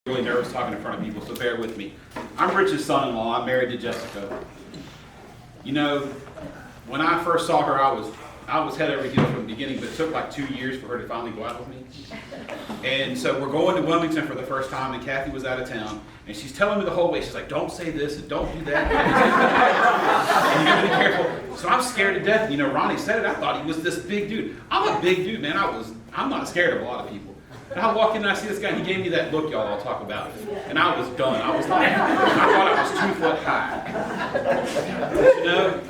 Really nervous talking in front of people, so bear with me. I'm Rich's son-in-law. I'm married to Jessica. You know, when I first saw her, I was head over heels from the beginning, but it took like 2 years for her to finally go out with me. And so we're going to Wilmington for the first time, and Kathy was out of town, and she's telling me the whole way. She's like, "Don't say this and don't do that." And you gotta be careful. So I'm scared to death. You know, Ronnie said it. I thought he was this big dude. I'm a big dude, man. I'm not scared of a lot of people. And I walk in and I see this guy, and he gave me that look y'all all talk about. And I was done. I was like, I thought I was 2 foot high. But you know,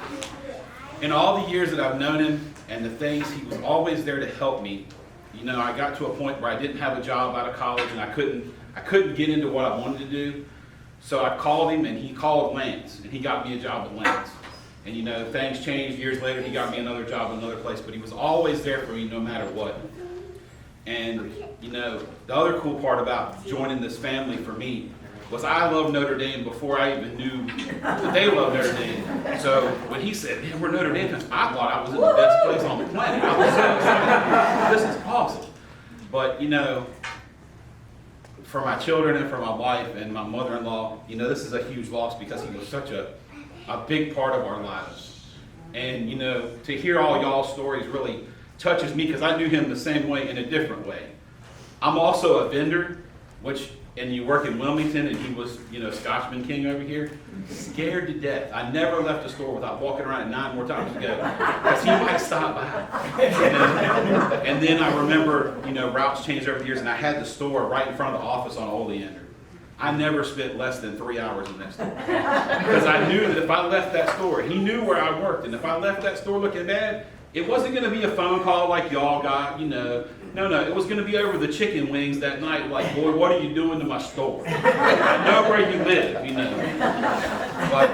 in all the years that I've known him and the things, he was always there to help me. You know, I got to a point where I didn't have a job out of college and I couldn't get into what I wanted to do. So I called him and he called Lance and he got me a job at Lance. And you know, things changed. Years later, he got me another job at another place, but he was always there for me no matter what. And, you know, the other cool part about joining this family for me was I loved Notre Dame before I even knew that they loved Notre Dame. So when he said, "Man, we're Notre Dame fans," I thought I was in the best place on the planet. I was so excited. This is awesome. But, you know, for my children and for my wife and my mother-in-law, you know, this is a huge loss because he was such a big part of our lives. And, you know, to hear all y'all's stories really touches me because I knew him the same way in a different way. I'm also a vendor, and you work in Wilmington, and he was, you know, Scotchman King over here. Scared to death. I never left the store without walking around it 9 more times to go because he might stop by. And then I remember, you know, routes changed over the years, and I had the store right in front of the office on Oleander. I never spent less than 3 hours in that store because I knew that if I left that store, he knew where I worked, and if I left that store looking bad, it wasn't going to be a phone call like y'all got, you know. No, it was going to be over the chicken wings that night, like, "Boy, what are you doing to my store? I know where you live," you know. But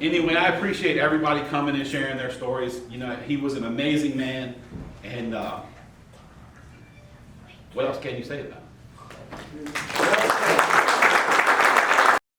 anyway, I appreciate everybody coming and sharing their stories. You know, he was an amazing man, and what else can you say about him?